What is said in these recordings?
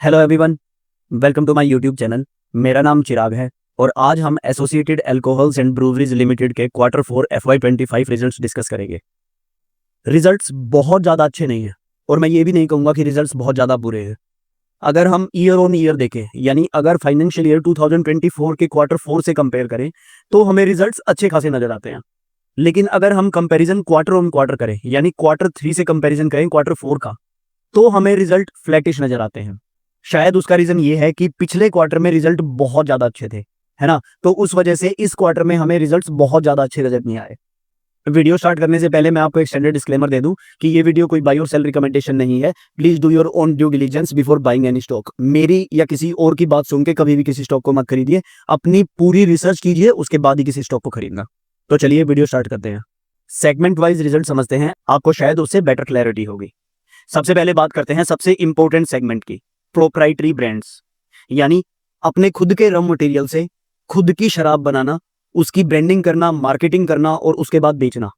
Hello everyone, welcome to my YouTube channel. मेरा नाम चिराग है और आज हम Associated Alcohols and Breweries Limited के Q4 FY25 रिजल्ट्स डिस्कस करेंगे। रिजल्ट्स बहुत ज़्यादा अच्छे नहीं हैं और मैं ये भी नहीं कहूँगा कि रिजल्ट्स बहुत ज़्यादा बुरे हैं। अगर हम ईयर ऑन ईयर देखें, यानी अगर फाइनेंशियल ईयर 2024 के Q4 से कंपेयर करें तो हमें रिजल्ट्स अच्छे खासे नजर आते हैं। लेकिन अगर हम कंपैरिजन क्वार्टर ऑन क्वार्टर करें, यानी Q3 से कंपैरिजन करें Q4 का, तो हमें रिजल्ट फ्लैटिश नजर आते हैं। शायद उसका रीजन ये है कि पिछले क्वार्टर में रिजल्ट बहुत ज्यादा अच्छे थे, है ना। तो उस वजह से इस क्वार्टर में हमें रिजल्ट्स बहुत ज्यादा अच्छे नजर नहीं आए। वीडियो स्टार्ट करने से पहले मैं आपको एक स्टैंडर्ड डिस्क्लेमर दे दूं कि ये वीडियो कोई बाय और सेल रिकमेंडेशन नहीं है। Please do your own due diligence before buying any stock. मेरी या किसी और की बात सुन के कभी भी किसी स्टॉक को मत खरीदिए। अपनी पूरी रिसर्च कीजिए, उसके बाद ही किसी स्टॉक को खरीदना। तो चलिए वीडियो स्टार्ट करते हैं। सेगमेंट वाइज रिजल्ट समझते हैं, आपको शायद उससे बेटर क्लैरिटी होगी। सबसे पहले बात करते हैं सबसे इंपॉर्टेंट सेगमेंट की, प्रोप्राइटरी ब्रांड्स, यानी अपने खुद के रॉ मटेरियल से खुद की शराब बनाना, उसकी ब्रांडिंग करना, मार्केटिंग करना और उसके बाद बेचना।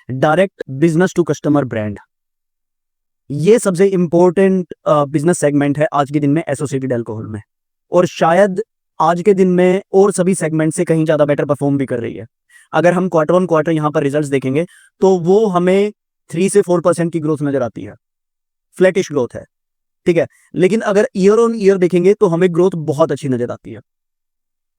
Direct business to customer brand, ये सबसे इंपॉर्टेंट बिजनेस सेगमेंट है आज के दिन में एसोसिएटेड अल्कोहल में, और शायद आज के दिन में और सभी सेगमेंट से कहीं ज्यादा बेटर परफॉर्म भी कर रही है। अगर हम क्वार्टर ऑन क्वार्टर यहां पर रिजल्ट्स देखेंगे तो वो हमें 3 से 4% की ग्रोथ नजर आती है, फ्लैटिश ग्रोथ है, ठीक है। लेकिन अगर ईयर ऑन ईयर देखेंगे तो हमें ग्रोथ बहुत अच्छी नजर आती है।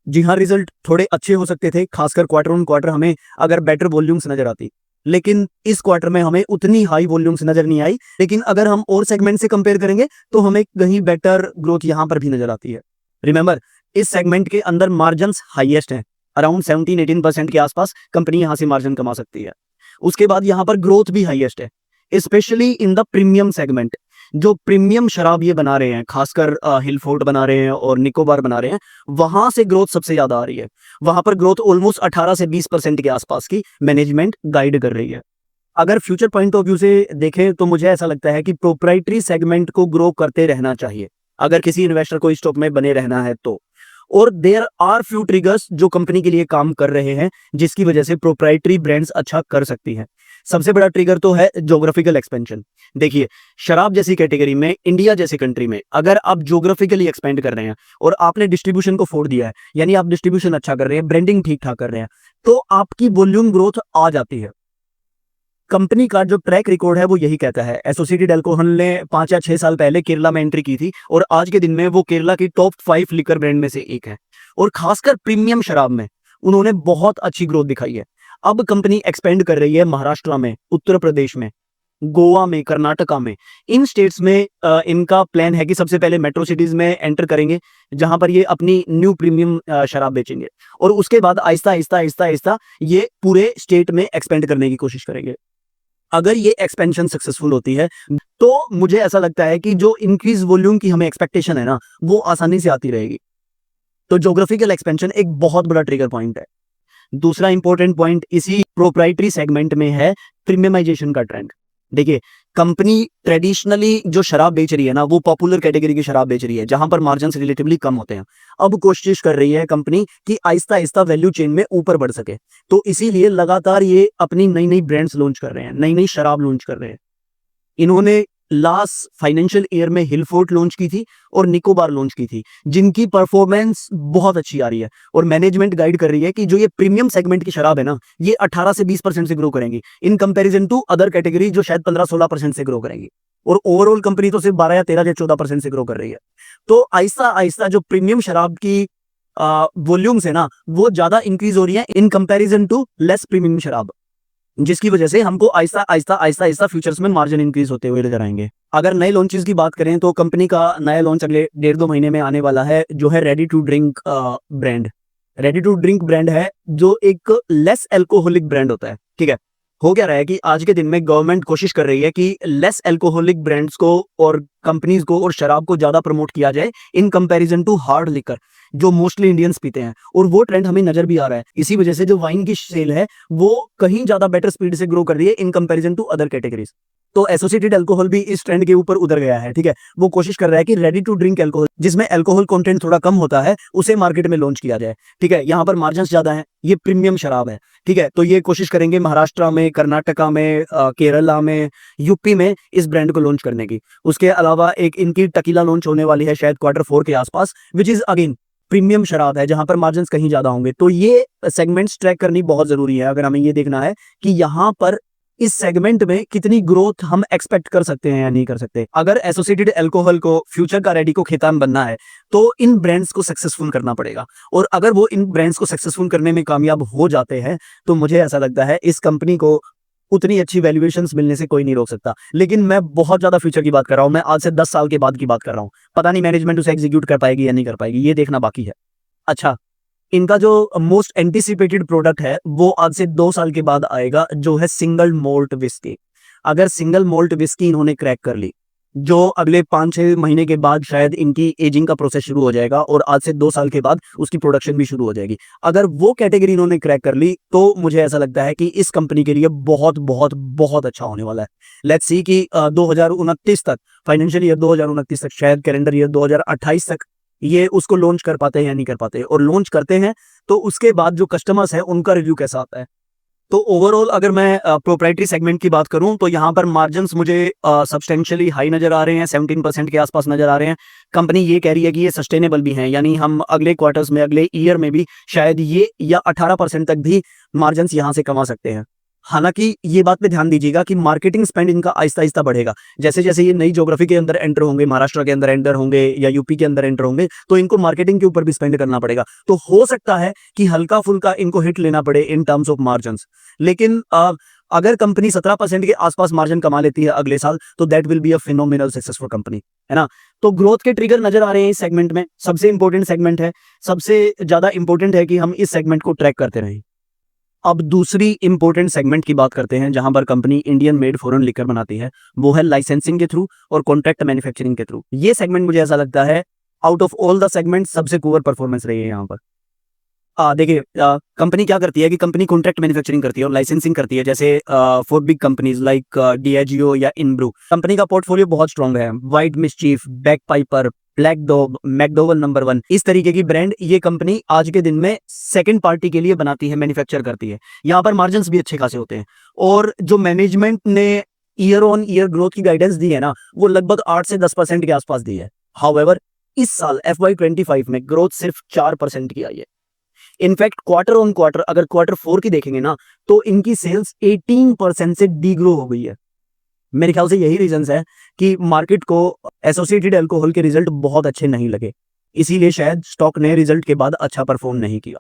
जी हाँ, रिजल्ट थोड़े अच्छे हो सकते थे, खासकर क्वार्टर ऑन क्वार्टर हमें अगर बेटर वॉल्यूम्स नजर आती, लेकिन इस क्वार्टर में हमें उतनी हाई वॉल्यूम्स नजर नहीं आई। लेकिन अगर हम और सेगमेंट से कंपेयर करेंगे तो हमें कहीं बेटर ग्रोथ यहां पर भी नजर आती है। रिमेंबर, इस सेगमेंट के अंदर मार्जिन हाईएस्ट है, अराउंड 17-18% के आसपास कंपनी यहां से मार्जिन कमा सकती है। उसके बाद यहां पर ग्रोथ भी हाईएस्ट है, specially in the premium segment. जो प्रीमियम शराब ये बना रहे हैं, खासकर हिलफोर्ट बना रहे हैं और निकोबार बना रहे हैं, वहां से ग्रोथ सबसे ज्यादा आ रही है। वहां पर ग्रोथ ऑलमोस्ट 18 से 20% के आसपास की मैनेजमेंट गाइड कर रही है। अगर फ्यूचर पॉइंट ऑफ व्यू से देखें तो मुझे ऐसा लगता है कि प्रोप्राइटरी सेगमेंट को ग्रो करते रहना चाहिए अगर किसी इन्वेस्टर को इस स्टॉक में बने रहना है तो। और देयर आर फ्यू ट्रिगर्स जो कंपनी के लिए काम कर रहे हैं, जिसकी वजह से प्रोप्राइटरी ब्रांड्स अच्छा कर सकती हैं। सबसे बड़ा ट्रिगर तो है ज्योग्राफिकल एक्सपेंशन। देखिए, शराब जैसी कैटेगरी में, इंडिया जैसी कंट्री में, अगर आप ज्योग्राफिकली एक्सपेंड कर रहे हैं और आपने डिस्ट्रीब्यूशन को फोड़ दिया है, यानी आप डिस्ट्रीब्यूशन अच्छा कर रहे हैं, ब्रांडिंग ठीक ठाक कर रहे हैं, तो आपकी वॉल्यूम ग्रोथ आ जाती है। कंपनी का जो ट्रैक रिकॉर्ड है वो यही कहता है। एसोसिएटेड अल्कोहल ने 5 या 6 साल पहले केरला में एंट्री की थी और आज के दिन में वो केरला की टॉप 5 लिकर ब्रांड में से एक है, और खासकर प्रीमियम शराब में उन्होंने बहुत अच्छी ग्रोथ दिखाई है। अब कंपनी एक्सपेंड कर रही है महाराष्ट्र में, उत्तर प्रदेश में, गोवा में, कर्नाटका में। इन स्टेट्स में इनका प्लान है कि सबसे पहले मेट्रो सिटीज में एंटर करेंगे, जहां पर ये अपनी न्यू प्रीमियम शराब बेचेंगे, और उसके बाद आहिस्ता आहिस्ता आहिस्ता आहिस्ता ये पूरे स्टेट में एक्सपेंड करने की कोशिश करेंगे। अगर ये एक्सपेंशन सक्सेसफुल होती है तो मुझे ऐसा लगता है कि जो इंक्रीज वॉल्यूम की हमें एक्सपेक्टेशन है ना, वो आसानी से आती रहेगी। तो ज्योग्राफिकल एक्सपेंशन एक बहुत बड़ा ट्रिगर पॉइंट है। दूसरा इंपॉर्टेंट पॉइंट इसी प्रोप्राइटरी सेगमेंट में है प्रीमियमाइजेशन का ट्रेंड। देखिए, कंपनी ट्रेडिशनली जो शराब बेच रही है ना, वो पॉपुलर कैटेगरी की शराब बेच रही है, जहां पर मार्जिन रिलेटिवली कम होते हैं। अब कोशिश कर रही है कंपनी कि आहिस्ता आहिस्ता वैल्यू चेन में ऊपर बढ़ सके, तो इसीलिए लगातार ये अपनी नई नई ब्रांड्स लॉन्च कर रहे हैं, नई नई शराब लॉन्च कर रहे हैं। इन्होंने लास्ट फाइनेंशियल ईयर में हिलफोर्ट लॉन्च की थी और निकोबार लॉन्च की थी, जिनकी परफॉर्मेंस बहुत अच्छी आ रही है, और मैनेजमेंट गाइड कर रही है कि जो ये प्रीमियम सेगमेंट की शराब है ना, ये 18 से 20% से ग्रो करेंगी in comparison to other category जो शायद 15-16% से ग्रो करेंगी, और ओवरऑल कंपनी तो सिर्फ 12 या 13 या 14% से ग्रो कर रही है। तो आहिस्ता आहिस्ता जो प्रीमियम शराब की वॉल्यूम्स है ना, वो ज्यादा इंक्रीज हो रही है in comparison to less premium शराब, जिसकी वजह से हमको आहिस्ता आहिस्ता आहिस्ता आहिस्ता फ्यूचर्स में मार्जिन इंक्रीज होते हुए नजर आएंगे। अगर नए लॉन्चेस की बात करें तो कंपनी का नया लॉन्च अगले 1.5-2 महीने में आने वाला है, जो है ready to drink brand. Ready to drink brand है जो एक लेस एल्कोहलिक ब्रांड होता है, ठीक है। हो क्या रहा है कि आज के दिन में गवर्नमेंट कोशिश कर रही है कि लेस एल्कोहलिक ब्रांड्स को और कंपनीज को और शराब को ज्यादा प्रमोट किया जाए in comparison to hard liquor, जो मोस्टली इंडियंस पीते हैं, और वो ट्रेंड हमें नजर भी आ रहा है। इसी वजह से जो वाइन की सेल है वो कहीं ज्यादा बेटर स्पीड से ग्रो कर रही है in comparison to other categories. तो एसोसिएटेड अल्कोहल भी इस ट्रेंड के ऊपर उतर गया है, ठीक है। वो कोशिश कर रहा है कि रेडी टू ड्रिंक अल्कोहल, जिसमें अल्कोहल कंटेंट थोड़ा कम होता है, उसे मार्केट में लॉन्च किया जाए, ठीक है। यहाँ पर मार्जिन्स ज्यादा हैं, ये प्रीमियम शराब है, ठीक है। तो ये कोशिश करेंगे महाराष्ट्र में, कर्नाटका में, केरला में, यूपी में इस ब्रांड को लॉन्च करने की। उसके अलावा एक इनकी टकीला लॉन्च होने वाली है शायद Q4 के आसपास, विच इज अगेन प्रीमियम शराब है, जहां पर मार्जिन्स कहीं ज्यादा होंगे। तो ये सेगमेंट्स ट्रैक करनी बहुत जरूरी है अगर हमें ये देखना है कि यहाँ पर इस सेगमेंट में कितनी ग्रोथ हम एक्सपेक्ट कर सकते हैं या नहीं कर सकते। अगर एसोसिएटेड अल्कोहल को फ्यूचर का रेडी को खेतान बनना है तो इन ब्रांड्स को सक्सेसफुल करना पड़ेगा, और अगर वो इन ब्रांड्स को सक्सेसफुल करने में कामयाब हो जाते हैं तो मुझे ऐसा लगता है इस कंपनी को उतनी अच्छी वैल्यूएशंस मिलने से कोई नहीं रोक सकता। लेकिन मैं बहुत ज्यादा फ्यूचर की बात कर रहा हूं, मैं आज से 10 साल के बाद की बात कर रहा हूं। पता नहीं मैनेजमेंट उसे एग्जीक्यूट कर पाएगी या नहीं कर पाएगी, ये देखना बाकी है। अच्छा, इनका जो मोस्ट एंटिसिपेटेड प्रोडक्ट है वो आज से 2 साल के बाद आएगा, जो है सिंगल मोल्ट विस्की। अगर सिंगल मोल्ट विस्की इन्होंने क्रैक कर ली, जो अगले 5-6 महीने के बाद शायद इनकी एजिंग का प्रोसेस शुरू हो जाएगा और आज से 2 साल के बाद उसकी प्रोडक्शन भी शुरू हो जाएगी। अगर वो कैटेगरी इन्होंने क्रैक कर ली तो मुझे ऐसा लगता है कि इस कंपनी के लिए बहुत बहुत बहुत अच्छा होने वाला है। लेट्स सी कि 2029 तक, फाइनेंशियल ईयर 2029 तक, शायद कैलेंडर ईयर 2028 तक ये उसको लॉन्च कर पाते हैं या नहीं कर पाते, और लॉन्च करते हैं तो उसके बाद जो कस्टमर्स है उनका रिव्यू कैसा आता है। तो ओवरऑल अगर मैं प्रोप्राइटरी सेगमेंट की बात करूं तो यहाँ पर मार्जिन्स मुझे सब्सटेंशियली हाई नजर आ रहे हैं, 17% के आसपास नजर आ रहे हैं। कंपनी ये कह रही है कि ये सस्टेनेबल भी हैं, यानी हम अगले क्वार्टर्स में, अगले ईयर में भी शायद ये या 18% तक भी मार्जिन्स यहाँ से कमा सकते हैं। हालांकि ये बात पे ध्यान दीजिएगा कि मार्केटिंग स्पेंड इनका आहिस्ता आहिस्ता बढ़ेगा। जैसे जैसे ये नई ज्योग्राफी के अंदर एंटर होंगे, महाराष्ट्र के अंदर एंटर होंगे या यूपी के अंदर एंटर होंगे, तो इनको मार्केटिंग के ऊपर भी स्पेंड करना पड़ेगा। तो हो सकता है कि हल्का फुल्का इनको हिट लेना पड़े इन टर्म्स ऑफ मार्जिन्स। लेकिन अगर कंपनी 17% के आसपास मार्जिन कमा लेती है अगले साल तो that will be a phenomenal successful company, है ना। तो ग्रोथ के ट्रिगर नजर आ रहे हैं इस सेगमेंट में, सबसे इंपॉर्टेंट सेगमेंट है, सबसे ज्यादा इंपॉर्टेंट है कि हम इस सेगमेंट को ट्रैक करते रहें। अब दूसरी इंपॉर्टेंट सेगमेंट की बात करते हैं जहां पर company Indian made foreign liquor बनाती है, वो है लाइसेंसिंग के थ्रू और कॉन्ट्रैक्ट मैन्युफैक्चरिंग के थ्रू। ये सेगमेंट मुझे ऐसा लगता है out of all the segment सबसे पुअर परफॉर्मेंस रही है यहाँ पर। देखिए, कंपनी क्या करती है कि कंपनी कॉन्ट्रैक्ट मैन्युफैक्चरिंग करती है और लाइसेंसिंग करती है, जैसे for big companies like Diageo या इनब्रू। कंपनी का पोर्टफोलियो बहुत स्ट्रांग है, white mischief, back Piper, black dog, McDowell number 1, इस तरीके की ब्रांड ये कंपनी आज के दिन में सेकंड पार्टी के लिए बनाती है, मैन्युफैक्चर करती है। यहाँ पर मार्जिन्स भी अच्छे खासे होते हैं, और जो मैनेजमेंट ने ईयर ऑन ईयर ग्रोथ की गाइडेंस दी है ना, वो लगभग 8 से 10% के आसपास दी है। हाउएवर इस साल FY25 में ग्रोथ सिर्फ 4% की आई है। इनफैक्ट क्वार्टर ऑन क्वार्टर अगर Q4 की देखेंगे ना, तो इनकी सेल्स 18% से डीग्रो हो गई है। मेरे ख्याल से यही रीजंस है कि मार्केट को एसोसिएटेड अल्कोहल के रिजल्ट बहुत अच्छे नहीं लगे, इसीलिए शायद स्टॉक ने रिजल्ट के बाद अच्छा परफॉर्म नहीं किया।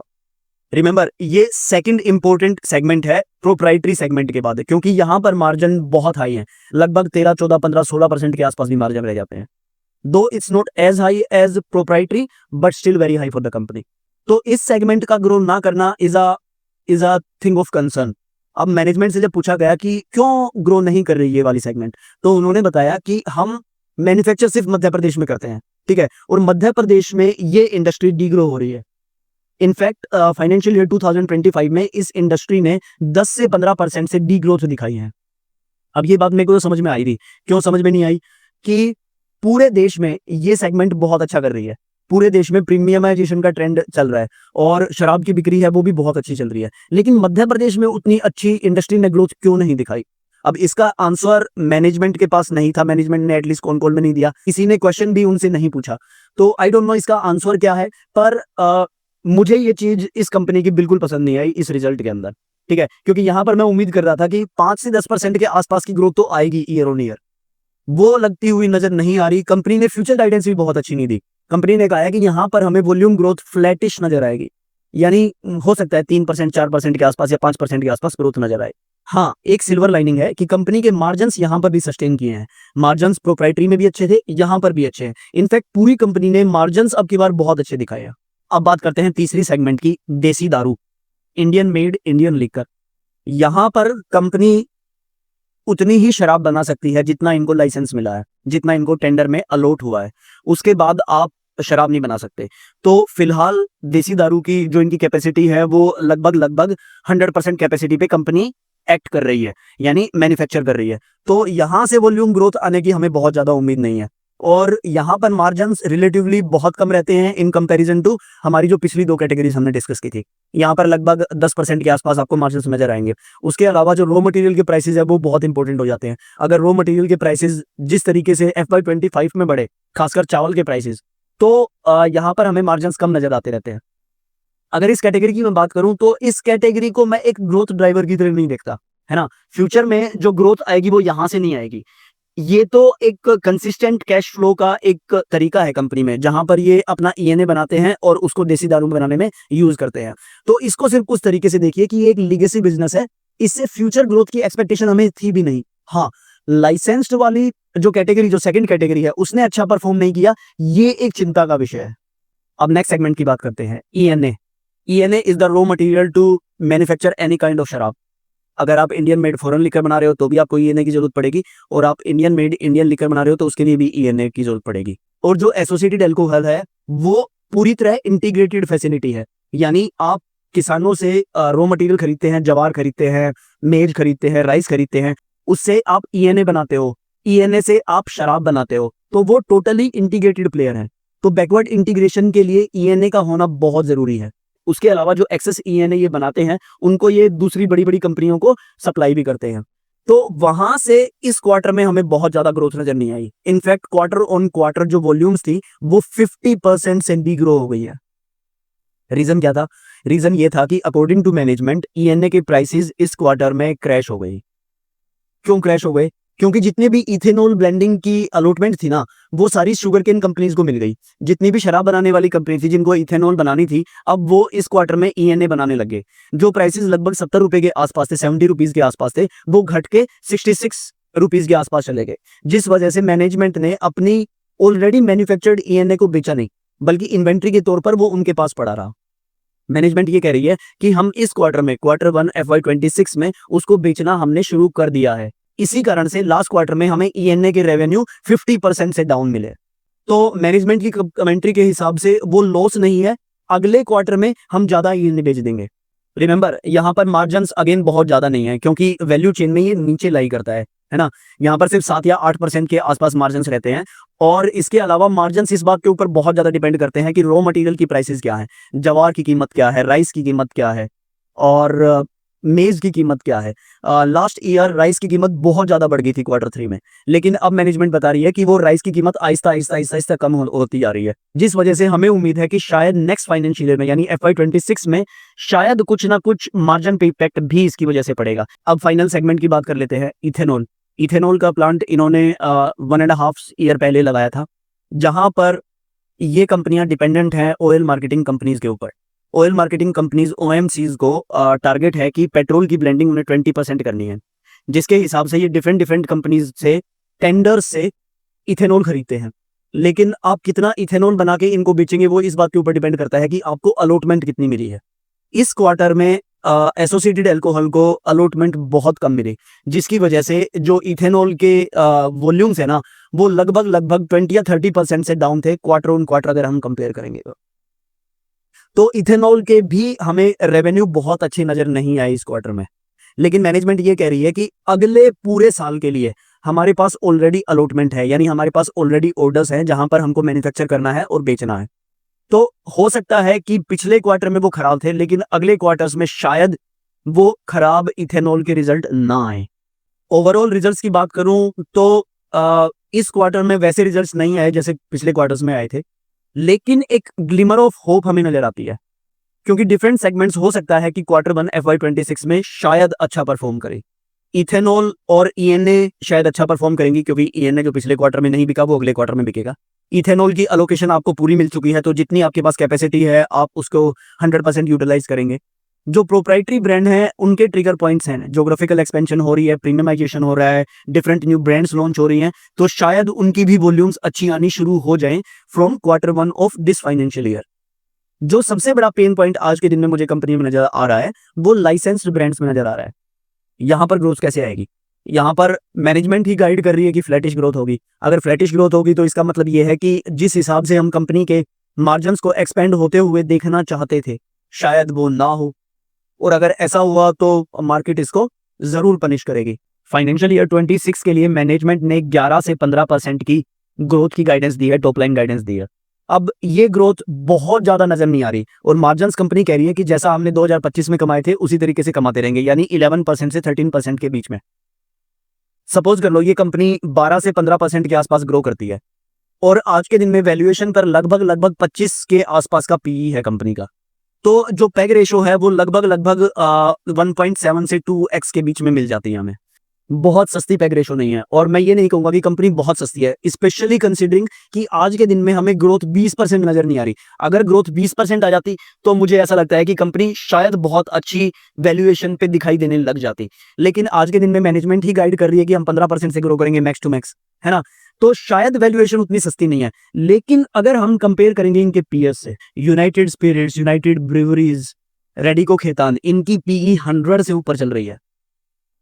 रिमेंबर, ये सेकंड इंपॉर्टेंट सेगमेंट है प्रोप्राइटरी सेगमेंट के बाद, क्योंकि यहां पर मार्जिन बहुत हाई है, लगभग 13, 14, 15, 16% के आसपास भी मार्जिन रह जाते हैं। Though it's not as high as proprietary but still very high for the company. तो इस सेगमेंट का ग्रो ना करना is a thing of concern. अब मैनेजमेंट से जब पूछा गया कि क्यों ग्रो नहीं कर रही ये वाली सेगमेंट, तो उन्होंने बताया कि हम मैन्युफैक्चर सिर्फ मध्य प्रदेश में करते हैं, ठीक है, और मध्य प्रदेश में ये इंडस्ट्री डीग्रो हो रही है। इनफैक्ट फाइनेंशियल ईयर 2025 में इस इंडस्ट्री ने 10 से 15% से डीग्रोथ दिखाई है। अब ये बात मेरे को तो समझ में आई थी, क्यों समझ में नहीं आई, कि पूरे देश में ये सेगमेंट बहुत अच्छा कर रही है, पूरे देश में प्रीमियमाइजेशन का ट्रेंड चल रहा है और शराब की बिक्री है वो भी बहुत अच्छी चल रही है, लेकिन मध्य प्रदेश में उतनी अच्छी इंडस्ट्री ने ग्रोथ क्यों नहीं दिखाई। अब इसका आंसर मैनेजमेंट के पास नहीं था, मैनेजमेंट ने एटलीस्ट कॉन कॉल में नहीं दिया, किसी ने क्वेश्चन भी उनसे नहीं पूछा, तो आई डोंट नो इसका आंसर क्या है। पर मुझे ये चीज इस कंपनी की बिल्कुल पसंद नहीं आई इस रिजल्ट के अंदर, ठीक है, क्योंकि यहां पर मैं उम्मीद कर रहा था कि 5 से 10% के आसपास की ग्रोथ तो आएगी ईयर ऑन ईयर, वो लगती हुई नजर नहीं आ रही। कंपनी ने फ्यूचर गाइडेंस भी बहुत अच्छी नहीं दी, कंपनी ने कहा है कि यहां पर हमें वॉल्यूम ग्रोथ फ्लैटिश नजर आएगी, यानी हो सकता है 3%, 4% के आसपास या 5% के आसपास ग्रोथ नजर आए। हाँ, एक सिल्वर लाइनिंग है कि कंपनी के मार्जिन्स यहां पर भी सस्टेन किए हैं, मार्जिन्स प्रोप्राइटरी में भी अच्छे थे, यहां पर भी अच्छे हैं। इनफैक्ट पूरी कंपनी ने मार्जिन्स अब की बार बहुत अच्छे दिखाए हैं। अब बात करते हैं तीसरी सेगमेंट की, देसी दारू, इंडियन मेड इंडियन लिकर। यहां पर कंपनी उतनी ही शराब बना सकती है जितना इनको लाइसेंस मिला है, जितना इनको टेंडर में अलॉट हुआ है, उसके बाद आप शराब नहीं बना सकते। तो फिलहाल देसी दारू की जो इनकी कैपेसिटी है वो लगभग 100% कैपेसिटी पे कंपनी एक्ट कर रही है, यानी मैन्युफैक्चर कर रही है। तो यहाँ से वॉल्यूम ग्रोथ आने की हमें बहुत ज़्यादा उम्मीद नहीं है। और यहाँ पर मार्जिन्स रिलेटिवली बहुत कम रहते हैं इन कंपैरिजन टू हमारी जो पिछली 2 कैटेगरीज हमने डिस्कस की थी। यहाँ पर लगभग 10% के आसपास आपको मार्जिन्स नजर आएंगे। उसके अलावा जो रॉ मटेरियल के प्राइसेस है वो बहुत इंपॉर्टेंट हो जाते हैं। अगर रॉ मटेरियल के प्राइसेस जिस तरीके से FY25 में बढ़े, खासकर चावल के प्राइसेस, तो यहाँ पर हमें मार्जिन्स कम नजर आते रहते हैं। अगर इस कैटेगरी की मैं बात करूं तो इस कैटेगरी को मैं एक ग्रोथ ड्राइवर की तरह नहीं देखता, है ना। फ्यूचर में जो ग्रोथ आएगी वो यहां से नहीं आएगी। ये तो एक कंसिस्टेंट कैश फ्लो का एक तरीका है कंपनी में, जहां पर ये अपना ईएनए बनाते हैं और उसको देसी दारू बनाने में यूज करते हैं। तो इसको सिर्फ उस तरीके से देखिए कि ये एक लीगेसी बिजनेस है, इससे फ्यूचर ग्रोथ की एक्सपेक्टेशन हमें थी भी नहीं। हाँ, लाइसेंस्ड वाली जो कैटेगरी, जो सेकंड कैटेगरी है, उसने अच्छा परफॉर्म नहीं किया, ये एक चिंता का विषय है। अब नेक्स्ट सेगमेंट की बात करते हैं, ENA. ENA is the raw material to manufacture any kind of शराब। अगर आप इंडियन मेड फॉरेन लिकर बना रहे हो तो भी आपको ईएनए की जरूरत पड़ेगी, और आप इंडियन मेड इंडियन लिकर बना रहे हो तो उसके लिए भी ईएनए की जरूरत पड़ेगी। और जो एसोसिएटेड अल्कोहल है वो पूरी तरह इंटीग्रेटेड फैसिलिटी है, यानी आप किसानों से रॉ मटेरियल खरीदते हैं, जवार खरीदते हैं, मेज खरीदते हैं, राइस खरीदते हैं, उससे आप ईएनए बनाते हो, ईएनए से आप शराब बनाते हो, तो वो टोटली इंटीग्रेटेड प्लेयर है। तो बैकवर्ड इंटीग्रेशन के लिए ईएनए का होना बहुत जरूरी है। उसके अलावा जो एक्सेस ईएनए ये बनाते हैं उनको ये दूसरी बड़ी बड़ी कंपनियों को सप्लाई भी करते हैं। तो वहां से इस क्वार्टर में हमें बहुत ज्यादा ग्रोथ नजर नहीं आई। इनफैक्ट क्वार्टर ऑन क्वार्टर जो वॉल्यूम्स थी वो 50% से डी ग्रो हो गई है। रीजन क्या था? रीजन ये था कि अकॉर्डिंग टू मैनेजमेंट ईएनए के प्राइसेस इस क्वार्टर में क्रैश हो गई। क्यों क्रैश हो गए? क्योंकि जितने भी इथेनॉल ब्लेंडिंग की अलॉटमेंट थी ना, वो सारी शुगर केन कंपनीज को मिल गई। जितनी भी शराब बनाने वाली कंपनी थी जिनको इथेनॉल बनानी थी, अब वो इस क्वार्टर में ईएनए बनाने लगे। जो प्राइसेस लगभग 70 रुपए के आसपास थे, 70 रुपीज के आसपास थे, वो घट के 66 रुपीज के आसपास चले गए। जिस वजह से मैनेजमेंट ने अपनी ऑलरेडी मैन्युफैक्चर्ड ईएनए को बेचा नहीं, बल्कि इन्वेंट्री के तौर पर वो उनके पास पड़ा रहा। मैनेजमेंट ये कह रही है कि हम इस क्वार्टर में, Q1 FY26 में उसको बेचना हमने शुरू कर दिया है। इसी कारण से लास्ट क्वार्टर में हमें ईएनए के रेवेन्यू 50% से डाउन मिले। तो मैनेजमेंट की कमेंट्री के हिसाब से वो लॉस नहीं है, अगले क्वार्टर में हम ज्यादा ईएनए बेच देंगे। रिमेंबर, यहाँ पर मार्जिन्स अगेन बहुत ज्यादा नहीं है, क्योंकि वैल्यू चेन में ये नीचे लाई करता है ना। यहाँ पर सिर्फ 7 या 8% के आसपास मार्जिन्स रहते हैं। और इसके अलावा मार्जिन्स इस बात के ऊपर बहुत ज्यादा डिपेंड करते हैं कि रॉ मटेरियल की प्राइसेस क्या है, जवार की कीमत क्या है, राइस की कीमत क्या है, और मेज की कीमत क्या है। लास्ट ईयर राइस की कीमत बहुत ज्यादा बढ़ गई थी Q3 में, लेकिन अब मैनेजमेंट बता रही है कि वो राइस की कीमत आहिस्ता आहिस्ता आहिस्ता आहिस्ता कम होती जा रही है, जिस वजह से हमें उम्मीद है कि शायद नेक्स्ट फाइनेंशियल ईयर में, यानी FY26 में, शायद कुछ ना कुछ मार्जिन पे इफेक्ट भी इसकी वजह से पड़ेगा। अब फाइनल सेगमेंट की बात कर लेते हैं, इथेनॉल। इथेनॉल का प्लांट इन्होंने 1.5 ईयर पहले लगाया था, जहां पर ये कंपनियां डिपेंडेंट हैं ऑयल मार्केटिंग कंपनीज के ऊपर। ऑयल मार्केटिंग कंपनीज OMCs को टारगेट है कि पेट्रोल की ब्लेंडिंग उन्हें 20% करनी है, जिसके हिसाब से ये डिफरेंट डिफरेंट कंपनीज से टेंडर से इथेनॉल खरीदते हैं। लेकिन आप कितना इथेनॉल बना के इनको बेचेंगे वो इस बात के ऊपर डिपेंड करता है कि आपको अलॉटमेंट कितनी मिली है। इस क्वार्टर में एसोसिएटेड अल्कोहल को अलॉटमेंट बहुत कम मिली, जिसकी वजह से जो इथेनॉल के वॉल्यूम्स है ना, वो लगभग 20 या 30% से डाउन थे क्वार्टर ऑन क्वार्टर, अगर हम कंपेयर करेंगे तो इथेनॉल के भी हमें रेवेन्यू बहुत अच्छी नजर नहीं आई इस क्वार्टर में। लेकिन मैनेजमेंट ये कह रही है कि अगले पूरे साल के लिए हमारे पास ऑलरेडी अलॉटमेंट है, यानी हमारे पास ऑलरेडी ऑर्डर्स हैं जहां पर हमको मैन्युफैक्चर करना है और बेचना है। तो हो सकता है कि पिछले क्वार्टर में वो खराब थे, लेकिन अगले क्वार्टर्स में शायद वो खराब इथेनॉल के रिजल्ट ना आए। ओवरऑल रिजल्ट्स की बात करूं तो इस क्वार्टर में वैसे रिजल्ट्स नहीं आए जैसे पिछले क्वार्टर्स में आए थे, लेकिन एक ग्लिमर ऑफ होप हमें नजर आती है, क्योंकि डिफरेंट सेगमेंट्स हो सकता है कि Q1 FY26 में शायद अच्छा परफॉर्म करे। इथेनॉल और ईएनए शायद अच्छा परफॉर्म करेंगी, क्योंकि ईएनए जो पिछले क्वार्टर में नहीं बिका वो अगले क्वार्टर में बिकेगा। इथेनॉल की अलोकेशन आपको पूरी मिल चुकी है, तो जितनी आपके पास कैपेसिटी है आप उसको 100% यूटिलाइज करेंगे। जो प्रोप्राइटरी ब्रांड हैं उनके ट्रिगर पॉइंट्स हैं, ज्योग्राफिकल एक्सपेंशन हो रही है, प्रीमियमाइजेशन हो रहा है, डिफरेंट न्यू ब्रांड्स लॉन्च हो रही हैं, तो शायद उनकी भी वॉल्यूम्स अच्छी आनी शुरू हो जाएं from Q1 of this financial year. जो सबसे बड़ा पेन पॉइंट आज के दिन में मुझे कंपनी में नजर आ रहा है वो लाइसेंस्ड ब्रांड्स में नजर आ रहा है। यहाँ पर ग्रोथ कैसे आएगी? यहाँ पर मैनेजमेंट ही गाइड कर रही है कि फ्लैटिश ग्रोथ होगी। अगर फ्लैटिश ग्रोथ होगी तो इसका मतलब ये है कि जिस हिसाब से हम कंपनी के मार्जिन्स को एक्सपेंड होते हुए देखना चाहते थे, शायद वो ना हो, और अगर ऐसा हुआ तो मार्केट इसको जरूर पनिश करेगी। फाइनेंशियल ईयर 26 के लिए मैनेजमेंट ने 11 से 15% की ग्रोथ की गाइडेंस दी है, टॉप लाइन गाइडेंस दी है। अब ये ग्रोथ बहुत ज्यादा नजर नहीं आ रही और मार्जिन्स कंपनी कह रही है कि जैसा हमने 2025 में कमाए थे उसी तरीके से कमाते रहेंगे, यानी 11% से 13% के बीच में। सपोज कर लो ये कंपनी 12 से 15% के आसपास ग्रो करती है और आज के दिन में वैल्यूएशन पर लगभग 25 के आसपास का पीई है कंपनी का, तो जो पैग रेशो है वो लगभग 1.7 से 2x के बीच में मिल जाती है हमें। बहुत सस्ती पैग रेशो नहीं है और मैं ये नहीं कहूंगा कि कंपनी बहुत सस्ती है, स्पेशली कंसीडरिंग कि आज के दिन में हमें ग्रोथ 20% नजर नहीं आ रही। अगर ग्रोथ 20% आ जाती तो मुझे ऐसा लगता है कि कंपनी शायद बहुत अच्छी वैल्यूएशन पे दिखाई देने लग जाती, लेकिन आज के दिन में मैनेजमेंट ही गाइड कर रही है कि हम 15% से ग्रो करेंगे मैक्स टू मैक्स, है ना, तो शायद वैल्यूएशन उतनी सस्ती नहीं है। लेकिन अगर हम कंपेयर करेंगे इनके पीएस से, United Spirits, United Breweries, Radico Khaitan, इनकी पीई 100 से ऊपर चल रही है,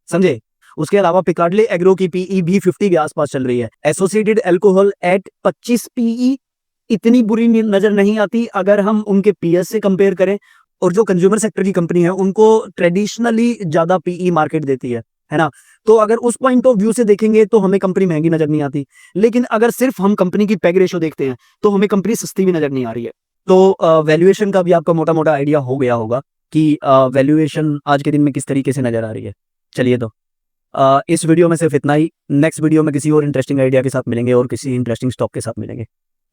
समझे। उसके अलावा पिकार्डले एग्रो की पीई भी 50 के आसपास चल रही है। एसोसिएटेड अल्कोहल एट 25 पीई इतनी बुरी नजर नहीं आती अगर हम उनके पीएस से कंपेयर करें, और जो कंज्यूमर सेक्टर की कंपनी है उनको ट्रेडिशनली ज्यादा पीई मार्केट देती है ना। तो अगर उस पॉइंट ऑफ व्यू से देखेंगे तो हमें कंपनी महंगी नजर नहीं आती, लेकिन अगर सिर्फ हम कंपनी की पैग रेशो देखते हैं तो हमें कंपनी सस्ती भी नजर नहीं आ रही है। तो वैल्यूएशन का भी आपका मोटा मोटा आइडिया हो गया होगा कि वैल्यूएशन आज के दिन में किस तरीके से नजर आ रही है। चलिए तो इस वीडियो में सिर्फ इतना ही। नेक्स्ट वीडियो में किसी और इंटरेस्टिंग आइडिया के साथ मिलेंगे और किसी इंटरेस्टिंग स्टॉक के साथ मिलेंगे।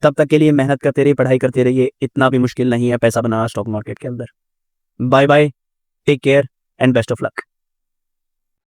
तब तक के लिए मेहनत करते रहिए, पढ़ाई करते रहिए, इतना भी मुश्किल नहीं है पैसा बनाना स्टॉक मार्केट के अंदर। Bye bye, take care and best of luck.